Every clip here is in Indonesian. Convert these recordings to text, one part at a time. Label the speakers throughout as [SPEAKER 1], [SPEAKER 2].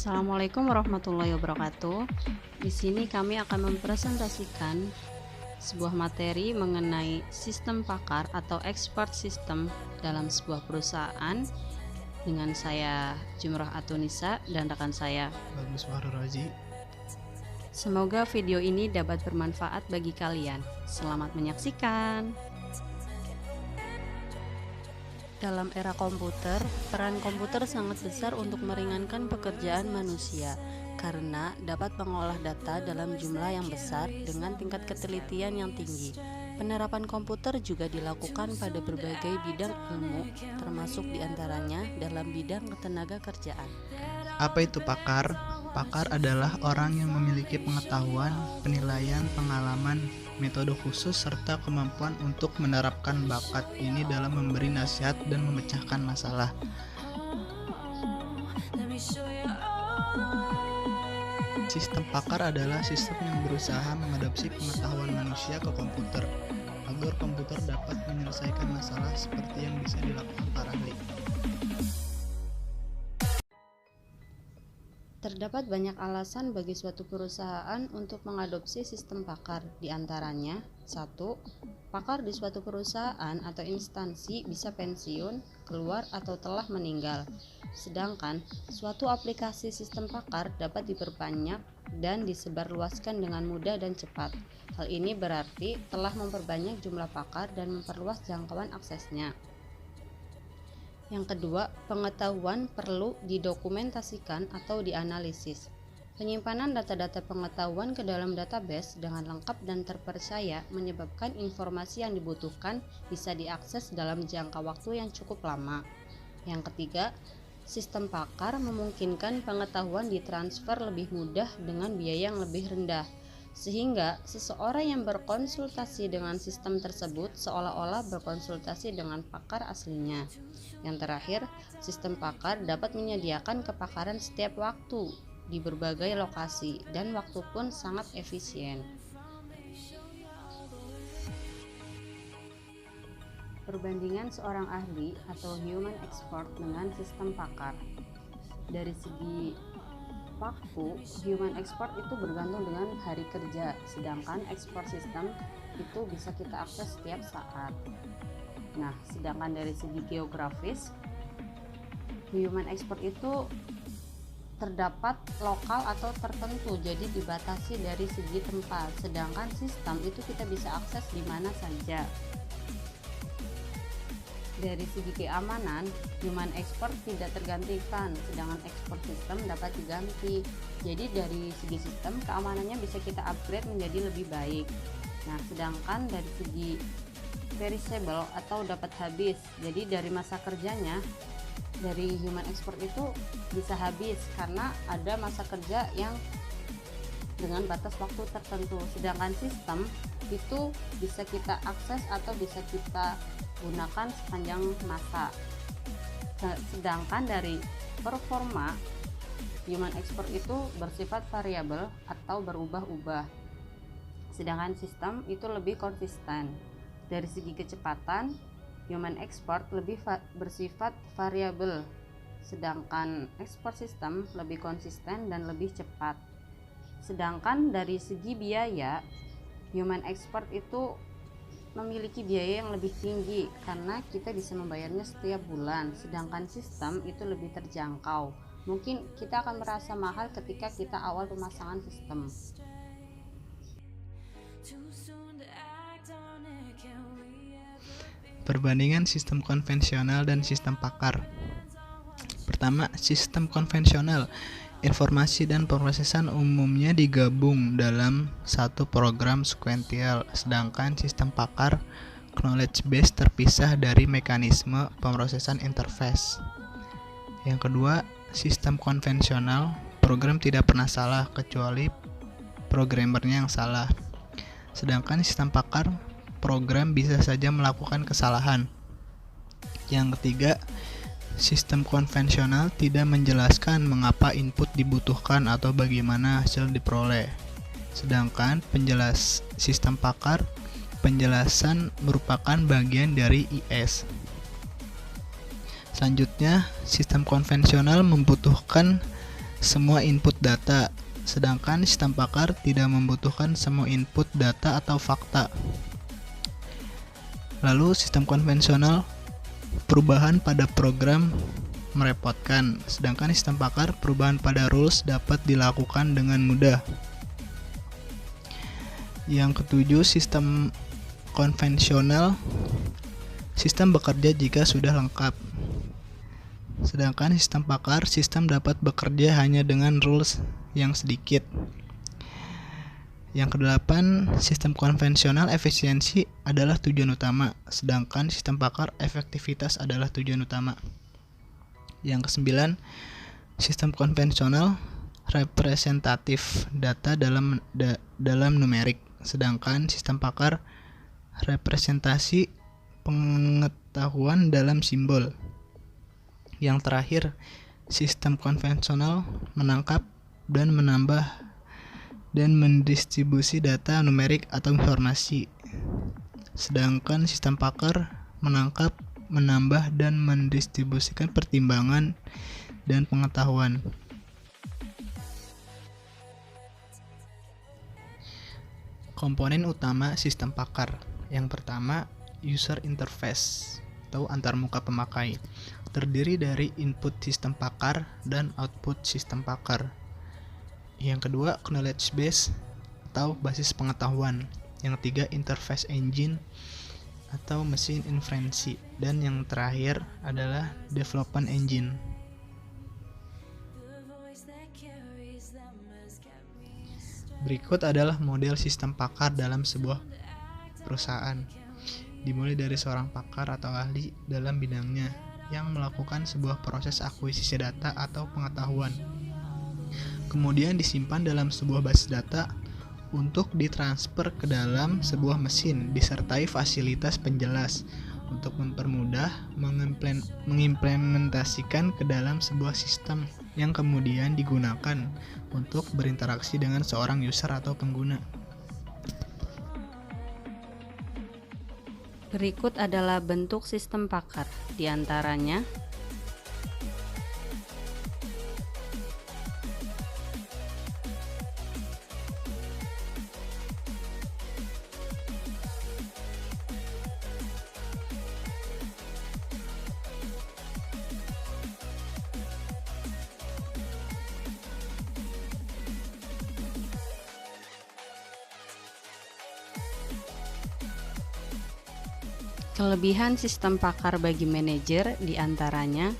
[SPEAKER 1] Assalamualaikum warahmatullahi wabarakatuh. Di sini kami akan mempresentasikan sebuah materi mengenai sistem pakar atau expert system dalam sebuah perusahaan dengan saya Jumrah Atunisa dan rekan saya
[SPEAKER 2] Bagus Fahru Razi.
[SPEAKER 1] Semoga video ini dapat bermanfaat bagi kalian. Selamat menyaksikan. Dalam era komputer, peran komputer sangat besar untuk meringankan pekerjaan manusia karena dapat mengolah data dalam jumlah yang besar dengan tingkat ketelitian yang tinggi. Penerapan komputer juga dilakukan pada berbagai bidang ilmu, termasuk diantaranya dalam bidang ketenaga kerjaan.
[SPEAKER 2] Apa itu pakar? Pakar adalah orang yang memiliki pengetahuan, penilaian, pengalaman, metode khusus, serta kemampuan untuk menerapkan bakat ini dalam memberi nasihat dan memecahkan masalah. Sistem pakar adalah sistem yang berusaha mengadopsi pengetahuan manusia ke komputer agar komputer dapat menyelesaikan masalah seperti yang bisa dilakukan para ahli.
[SPEAKER 1] Terdapat banyak alasan bagi suatu perusahaan untuk mengadopsi sistem pakar, di antaranya 1. Pakar di suatu perusahaan atau instansi bisa pensiun, keluar, atau telah meninggal. Sedangkan suatu aplikasi sistem pakar dapat diperbanyak dan disebarluaskan dengan mudah dan cepat. Hal ini berarti telah memperbanyak jumlah pakar dan memperluas jangkauan aksesnya. Yang kedua, pengetahuan perlu didokumentasikan atau dianalisis. Penyimpanan data-data pengetahuan ke dalam database dengan lengkap dan terpercaya menyebabkan informasi yang dibutuhkan bisa diakses dalam jangka waktu yang cukup lama. Yang ketiga, sistem pakar memungkinkan pengetahuan ditransfer lebih mudah dengan biaya yang lebih rendah, sehingga seseorang yang berkonsultasi dengan sistem tersebut seolah-olah berkonsultasi dengan pakar aslinya. Yang terakhir, sistem pakar dapat menyediakan kepakaran setiap waktu di berbagai lokasi dan waktu pun sangat efisien. Perbandingan seorang ahli atau human expert dengan sistem pakar. Dari segi waktu, human expert itu bergantung dengan hari kerja, sedangkan expert system itu bisa kita akses setiap saat. Nah, sedangkan dari segi geografis, human expert itu terdapat lokal atau tertentu, jadi dibatasi dari segi tempat, sedangkan sistem itu kita bisa akses di mana saja. Dari segi keamanan, human expert tidak tergantikan, sedangkan expert system dapat diganti. Jadi dari segi sistem, keamanannya bisa kita upgrade menjadi lebih baik. Nah, sedangkan dari segi perishable atau dapat habis, jadi dari masa kerjanya dari human expert itu bisa habis karena ada masa kerja yang dengan batas waktu tertentu, sedangkan sistem itu bisa kita akses atau bisa kita gunakan sepanjang masa. Sedangkan dari performa, human expert itu bersifat variabel atau berubah-ubah, sedangkan sistem itu lebih konsisten. Dari segi kecepatan, human expert lebih bersifat variabel, sedangkan expert system lebih konsisten dan lebih cepat. Sedangkan dari segi biaya, human expert itu memiliki biaya yang lebih tinggi karena kita bisa membayarnya setiap bulan, sedangkan sistem itu lebih terjangkau. Mungkin kita akan merasa mahal ketika kita awal pemasangan sistem.
[SPEAKER 2] Perbandingan sistem konvensional dan sistem pakar. Pertama, sistem konvensional. Informasi dan pemrosesan umumnya digabung dalam satu program sekuensial, sedangkan sistem pakar knowledge base terpisah dari mekanisme pemrosesan interface. Yang kedua, sistem konvensional, program tidak pernah salah kecuali programmernya yang salah. Sedangkan sistem pakar, program bisa saja melakukan kesalahan. Yang ketiga, sistem konvensional tidak menjelaskan mengapa input dibutuhkan atau bagaimana hasil diperoleh. Sedangkan sistem pakar, penjelasan merupakan bagian dari IS. Selanjutnya, sistem konvensional membutuhkan semua input data, sedangkan sistem pakar tidak membutuhkan semua input data atau fakta. Lalu sistem konvensional, perubahan pada program merepotkan, sedangkan sistem pakar, perubahan pada rules dapat dilakukan dengan mudah. Yang ketujuh, sistem konvensional, sistem bekerja jika sudah lengkap. Sedangkan sistem pakar, sistem dapat bekerja hanya dengan rules yang sedikit. Yang kedelapan, sistem konvensional efisiensi adalah tujuan utama, sedangkan sistem pakar efektivitas adalah tujuan utama. Yang kesembilan, sistem konvensional representatif data dalam numerik, sedangkan sistem pakar representasi pengetahuan dalam simbol. Yang terakhir, sistem konvensional menangkap dan menambah dan mendistribusi data numerik atau informasi, sedangkan sistem pakar menangkap, menambah, dan mendistribusikan pertimbangan dan pengetahuan. Komponen utama sistem pakar. Yang pertama, user interface atau antarmuka pemakai, terdiri dari input sistem pakar dan output sistem pakar. Yang kedua, knowledge base atau basis pengetahuan. Yang ketiga, interface engine atau mesin inferensi. Dan yang terakhir adalah development engine. Berikut adalah model sistem pakar dalam sebuah perusahaan. Dimulai dari seorang pakar atau ahli dalam bidangnya yang melakukan sebuah proses akuisisi data atau pengetahuan. Kemudian disimpan dalam sebuah basis data untuk ditransfer ke dalam sebuah mesin disertai fasilitas penjelas untuk mempermudah mengimplementasikan ke dalam sebuah sistem yang kemudian digunakan untuk berinteraksi dengan seorang user atau pengguna.
[SPEAKER 1] Berikut adalah bentuk sistem pakar, di antaranya kelebihan sistem pakar bagi manajer, di antaranya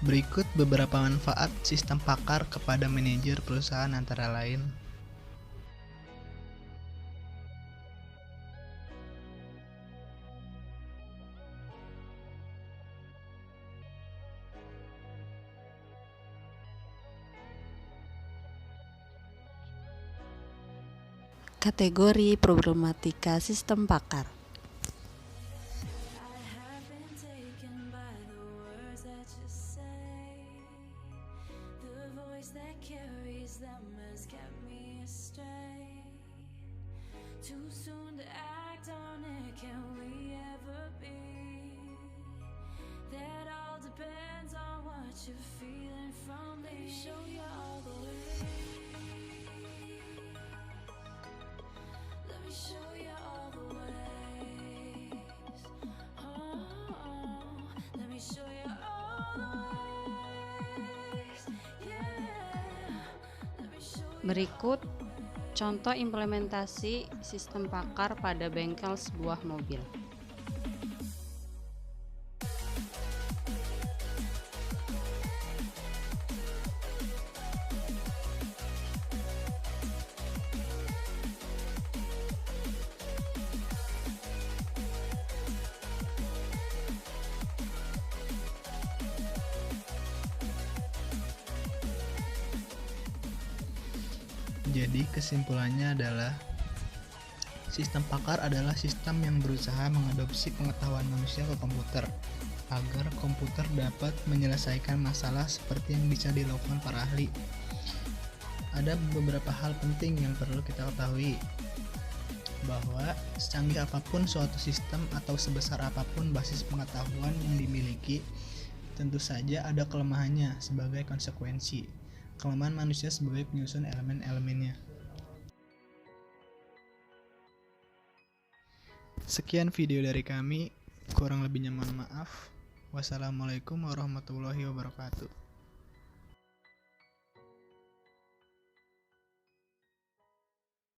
[SPEAKER 2] Berikut beberapa manfaat sistem pakar kepada manajer perusahaan antara lain.
[SPEAKER 1] kategori problematika sistem pakar. Berikut contoh implementasi sistem pakar pada bengkel sebuah mobil.
[SPEAKER 2] Jadi kesimpulannya adalah sistem pakar adalah sistem yang berusaha mengadopsi pengetahuan manusia ke komputer agar komputer dapat menyelesaikan masalah seperti yang bisa dilakukan para ahli. Ada beberapa hal penting yang perlu kita ketahui. bahwa secanggih apapun suatu sistem atau sebesar apapun basis pengetahuan yang dimiliki, tentu saja ada kelemahannya sebagai konsekuensi. Kelemahan manusia sebagai penyusun elemen-elemennya. Sekian video dari kami, kurang lebihnya mohon maaf. Wassalamualaikum warahmatullahi wabarakatuh.